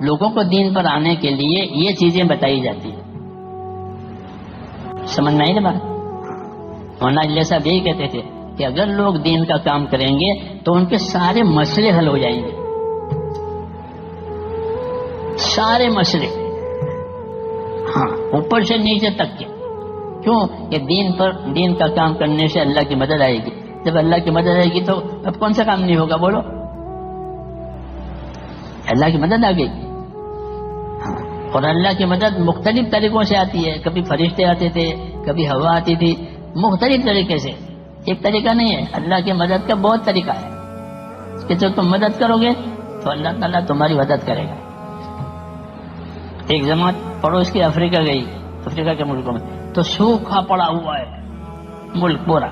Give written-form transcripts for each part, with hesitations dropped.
لوگوں کو دین پر آنے کے لیے یہ چیزیں بتائی جاتی ہیں. سمجھ میں آئی نا بات؟ مولانا اجلیہ صاحب یہی کہتے تھے کہ اگر لوگ دین کا کام کریں گے تو ان کے سارے مسئلے حل ہو جائیں گے. سارے مسئلے، ہاں، اوپر سے نیچے تک کے. کیوں کہ دین کا کام کرنے سے اللہ کی مدد آئے گی. جب اللہ کی مدد آئے گی تو اب کون سا کام نہیں ہوگا؟ بولو. اللہ کی مدد آ گئی. ہاں، اور اللہ کی مدد مختلف طریقوں سے آتی ہے. کبھی فرشتے آتے تھے، کبھی ہوا آتی تھی، مختلف طریقے سے. ایک طریقہ نہیں ہے. اللہ کی مدد کا بہت طریقہ ہے کہ جب تم مدد کرو گے تو اللہ تعالیٰ تمہاری مدد کرے گا. ایک جماعت پڑوس کی افریقہ گئی، افریقہ کے ملکوں میں تو سوکھا پڑا ہوا ہے ملک پورا.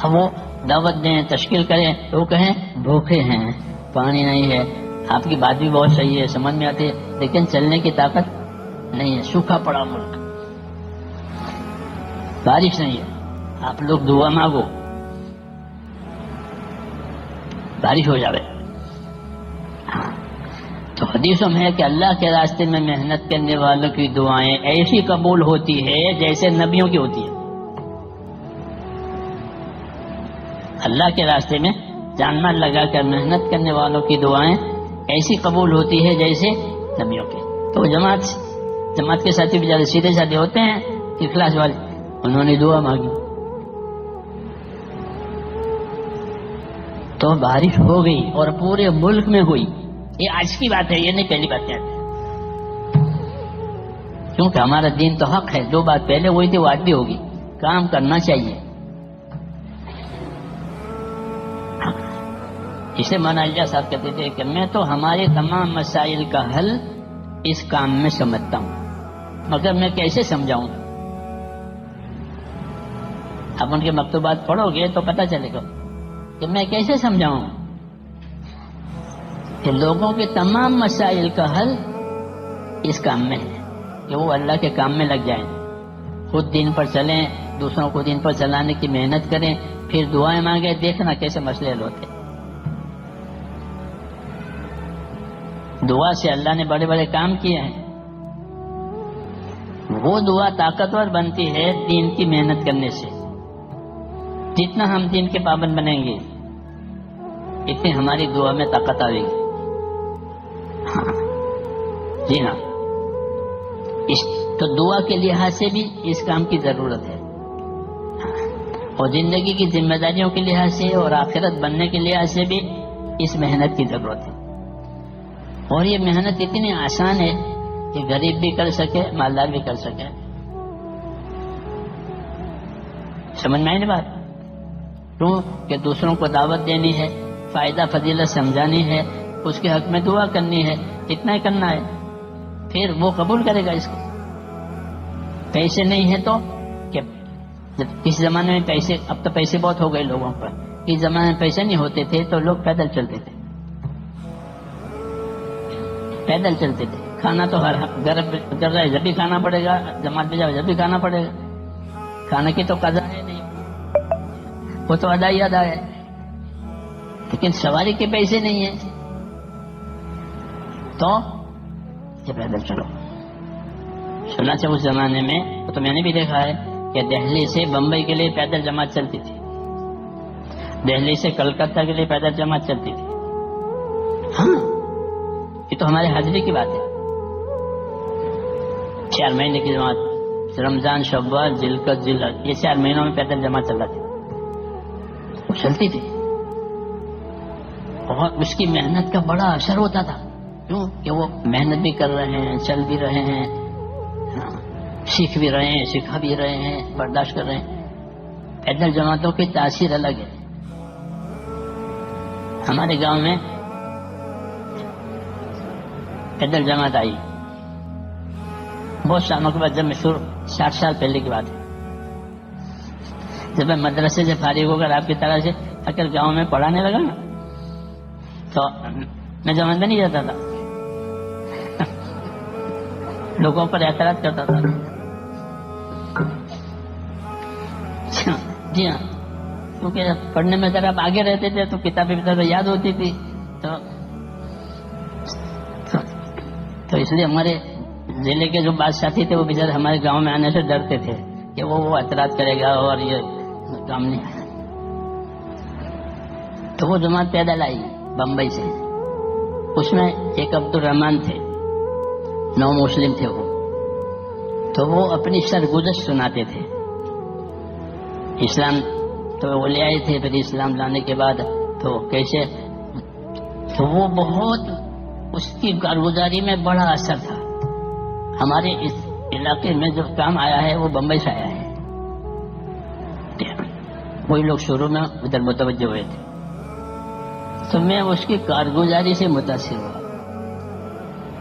اب وہ دعوت دیں، تشکیل کریں تو وہ کہیں بھوکے ہیں، پانی نہیں ہے. آپ کی بات بھی بہت صحیح ہے، سمجھ میں آتی ہے، لیکن چلنے کی طاقت نہیں ہے. سوکھا پڑا ملک، بارش نہیں ہے. آپ لوگ دعا مانگو بارش ہو جائے. تو حدیثوں میں ہے کہ اللہ کے راستے میں محنت کرنے والوں کی دعائیں ایسی قبول ہوتی ہے جیسے نبیوں کی ہوتی ہے. اللہ کے راستے میں جان مال لگا کر محنت کرنے والوں کی دعائیں ایسی قبول ہوتی ہے جیسے نبیوں کی. تو جماعت کے ساتھی بھی زیادہ سیدھے سادے ہوتے ہیں، اخلاص والے. انہوں نے دعا مانگی تو بارش ہو گئی اور پورے ملک میں ہوئی. یہ آج کی بات ہے، یہ نہیں پہلی بات ہے. کیونکہ ہمارا دین تو حق ہے. جو بات پہلے ہوئی تھی وہ آج بھی ہوگی. کام کرنا چاہیے. اسے مولانا اجلیہ صاحب کہتے تھے کہ میں تو ہمارے تمام مسائل کا حل اس کام میں سمجھتا ہوں، مگر میں کیسے سمجھاؤں؟ اب ان کے مکتوبات پڑھو گے تو پتہ چلے گا کہ میں کیسے سمجھاؤں کہ لوگوں کے تمام مسائل کا حل اس کام میں ہے کہ وہ اللہ کے کام میں لگ جائیں، خود دین پر چلیں، دوسروں کو دین پر چلانے کی محنت کریں، پھر دعائیں مانگیں. دیکھنا کیسے مسئلے حل ہوتے. دعا سے اللہ نے بڑے بڑے کام کیے ہیں. وہ دعا طاقتور بنتی ہے دین کی محنت کرنے سے. جتنا ہم دین کے پابند بنیں گے اتنی ہماری دعا میں طاقت آئے گی. ہاں جی ہاں، تو دعا کے لحاظ سے بھی اس کام کی ضرورت ہے، اور زندگی کی ذمہ داریوں کے لحاظ سے اور آخرت بننے کے لحاظ سے بھی اس محنت کی ضرورت ہے. اور یہ محنت اتنی آسان ہے کہ غریب بھی کر سکے، مالدار بھی کر سکے. سمجھ میں آئی نا بات؟ کیوں کہ دوسروں کو دعوت دینی ہے، فائدہ فضیلت سمجھانی ہے، اس کے حق میں دعا کرنی ہے، اتنا ہی کرنا ہے. پھر وہ قبول کرے گا اس کو. پیسے نہیں ہیں تو کہ اس زمانے میں پیسے، اب تو پیسے بہت ہو گئے لوگوں پر. اس زمانے میں پیسے نہیں ہوتے تھے تو لوگ پیدل چلتے تھے، پیدل چلتے تھے. کھانا تو ہر گھر کر رہا ہے، جب بھی کھانا پڑے گا. جماعت میں جاؤ جب بھی کھانا پڑے گا. کھانے کی تو قضا ہے نہیں، وہ تو ادا ہی ادا ہے. لیکن سواری کے پیسے نہیں ہیں تو یہ پیدل چلو. سنا چاہے اس زمانے میں تو میں نے بھی دیکھا ہے کہ دہلی سے بمبئی کے لیے پیدل جماعت چلتی تھی، دہلی سے کلکتہ کے لیے پیدل جماعت چلتی تھی. ہاں یہ تو ہمارے حاضری کی بات ہے. 4 مہینے کی جماعت، رمضان، شوال، ذوالقعدہ، ذوالحج، یہ 4 مہینوں میں پیدل جماعت چل رہا تھی، وہ چلتی تھی. اور اس کی محنت کا بڑا اثر ہوتا تھا. کیوں کہ وہ محنت بھی کر رہے ہیں، چل بھی رہے ہیں، سیکھ بھی رہے ہیں، سکھا بھی رہے ہیں، برداشت کر رہے ہیں. پیدل جماعتوں کی تاثیر الگ ہے. ہمارے گاؤں میں پیدل جماعت آئی بہت سالوں کے بعد، جب میں 60 سال پہلے کی بات ہے. جب میں مدرسے سے فارغ ہو کر آپ کی طرح سے اگر گاؤں میں پڑھانے لگا نا تو میں جماعت میں نہیں جاتا تھا، لوگوں پر اعتراض کرتا تھا. جی ہاں، کیونکہ پڑھنے میں ذرا آگے رہتے تھے تو کتابیں یاد ہوتی تھی. تو تو اس لیے ہمارے ضلع کے جو بادشاہ تھے وہ بیچارے ہمارے گاؤں میں آنے سے ڈرتے تھے کہ وہ اعتراض کرے گا اور یہ کام نہیں. تو وہ جماعت پیدل آئی بمبئی سے. اس میں ایک عبدالرحمان تھے, نو مسلم تھے وہ. تو وہ اپنی سرگزشت سناتے تھے. اسلام تو وہ لے آئے تھے, پھر اسلام لانے کے بعد تو کیسے, تو وہ بہت اس کی کارگزاری میں بڑا اثر تھا. ہمارے اس علاقے میں جو کام آیا ہے وہ بمبئی سے آیا ہے. وہی لوگ شروع میں ادھر متوجہ ہوئے تھے. تو میں اس کی کارگزاری سے متاثر ہوا.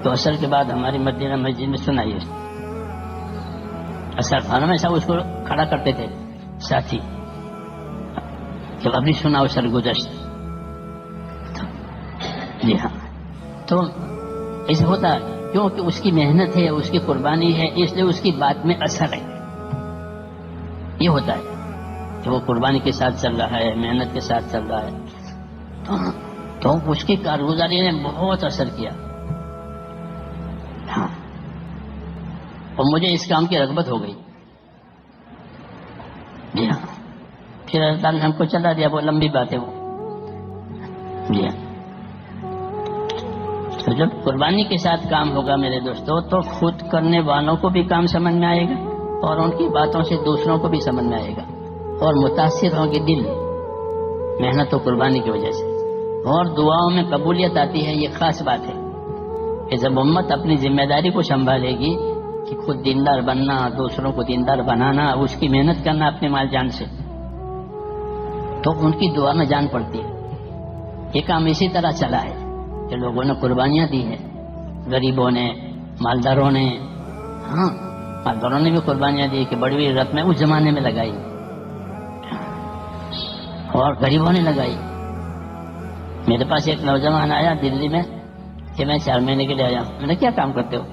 تو اثر کے بعد ہماری مدینہ مسجد میں سنائی اثر خانوں میں سب اس کو کھڑا کرتے تھے ساتھی, جب ابھی سنا سرگزشت. جی ہاں, تو ایسا ہوتا کیونکہ اس کی محنت ہے, اس کی قربانی ہے, اس لیے اس کی بات میں اثر ہے. یہ ہوتا ہے کہ وہ قربانی کے ساتھ چل رہا ہے, محنت کے ساتھ چل رہا ہے. تو اس کی کارگزاری نے بہت اثر کیا. ہاں, اور مجھے اس کام کی رغبت ہو گئی. جی ہاں, پھر اللہ نے ہم کو چلا دیا. وہ لمبی بات ہے وہ. جی ہاں, تو جب قربانی کے ساتھ کام ہوگا میرے دوستوں, تو خود کرنے والوں کو بھی کام سمجھ میں آئے گا اور ان کی باتوں سے دوسروں کو بھی سمجھ میں آئے گا, اور متاثر ہوں گے دل محنت و قربانی کی وجہ سے, اور دعاؤں میں قبولیت آتی ہے. یہ خاص بات ہے کہ جب امت اپنی ذمہ داری کو سنبھالے گی کہ خود دیندار بننا, دوسروں کو دیندار بنانا, اس کی محنت کرنا اپنے مال جان سے, تو ان کی دعا میں جان پڑتی ہے. یہ کام اسی طرح چلا ہے کہ لوگوں نے قربانیاں دی ہیں, غریبوں نے, مالداروں نے. ہاں, مالداروں نے بھی قربانیاں دی کہ بڑی رت میں اس زمانے میں لگائی, اور غریبوں نے لگائی. میرے پاس ایک نوجوان آیا دلی میں کہ میں 4 مہینے کے لیے آیا. میں نے کیا کام کرتے ہو؟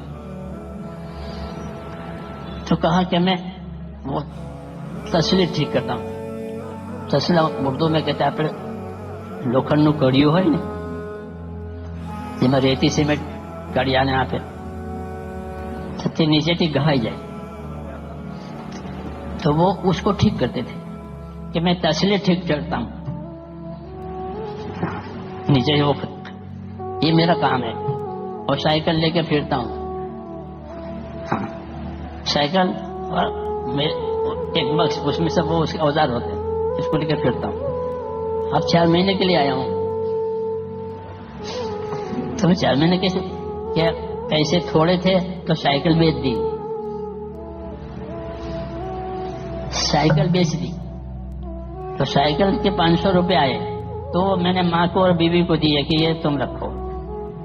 تو کہا کہ میں وہ تسلی ٹھیک کرتا ہوں. تسلا اردو میں کہتے ہیں لوکھنڈ نو کڑیو ہے نا, جی ریتی سیمنٹ کڑی آنے آپ چھتی نیچے ٹھیک گہائی جائے, تو وہ اس کو ٹھیک کرتے تھے کہ میں تسلی ٹھیک کرتا ہوں نیچے. وہ یہ میرا کام ہے. اور سائیکل لے کے پھرتا ہوں. ہاں, سائیکل اور ایک بکس, اس میں سب وہ اس کے اوزار ہوتے ہیں, اس کو لے کے پھرتا ہوں. اب 4 مہینے کے لیے آیا ہوں. تو میں 4 مہینے کیسے, کیا پیسے تھوڑے تھے تو سائیکل بیچ دی. سائیکل بیچ دی تو سائیکل کے 500 روپے آئے. تو میں نے ماں کو اور بیوی کو دیے کہ یہ تم رکھو,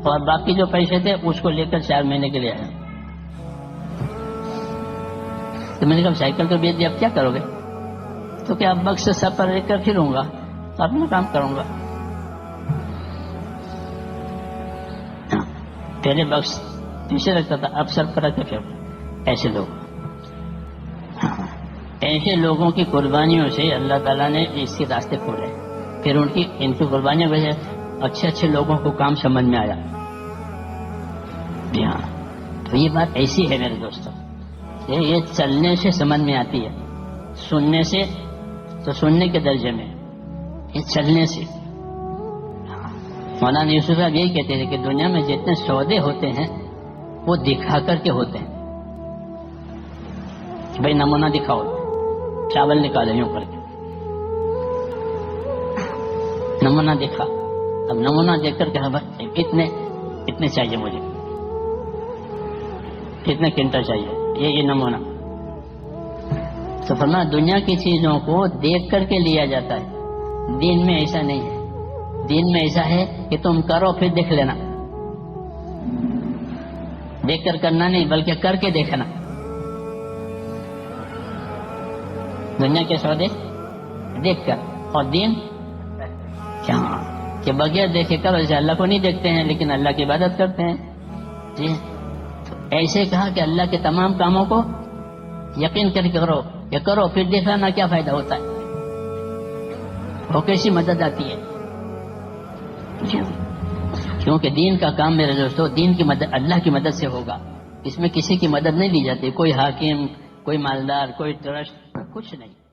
اور باقی جو پیسے تھے اس کو لے کر 4 مہینے کے لیے آیا. تو میں نے کہا سائیکل تو بیچ دی, اب کیا کرو گے؟ تو کیا اب بکس سب پر لے کر پھروں گا, اپنا کام کروں گا. پہلے بکس پیچھے رکھتا تھا, اب سر پر رکھ کے پھر. ایسے لوگ, ایسے لوگوں کی قربانیوں سے اللہ تعالیٰ نے اس کے راستے کھولے. پھر ان کی قربانیوں وجہ اچھے اچھے لوگوں کو کام سمجھ میں آیا. جی ہاں, تو یہ بات ایسی ہے میرے دوستوں, یہ چلنے سے سمجھ میں آتی ہے, سننے سے تو سننے کے درجے میں, یہ چلنے سے. مولانا یوسف صاحب یہی کہتے تھے کہ دنیا میں جتنے سودے ہوتے ہیں وہ دکھا کر کے ہوتے ہیں. بھائی نمونہ دکھاؤ, چاول نکالے یوں کر کے, نمونہ دیکھا. اب نمونہ دیکھ کر کہ اتنے چاہیے مجھے, اتنے کنٹل چاہیے, یہ نمونہ. تو فرمایا دنیا کی چیزوں کو دیکھ کر کے لیا جاتا ہے, دین میں ایسا نہیں ہے. دین میں ایسا ہے کہ تم کرو پھر دیکھ لینا, دیکھ کر کرنا نہیں بلکہ کر کے دیکھنا. دنیا کے سودے دیکھ کر, اور دین کیا کہ بغیر دیکھے کرو. جیسے اللہ کو نہیں دیکھتے ہیں لیکن اللہ کی عبادت کرتے ہیں. جی, تو ایسے کہا کہ اللہ کے تمام کاموں کو یقین کر کے کرو, یہ کرو پھر دیکھنا کیا فائدہ ہوتا ہے, وہ کیسی مدد آتی ہے. کیونکہ دین کا کام میرے دوستو دین کی مدد اللہ کی مدد سے ہوگا. اس میں کسی کی مدد نہیں لی جاتی، کوئی حاکم، کوئی مالدار، کوئی ٹرسٹ، کچھ نہیں.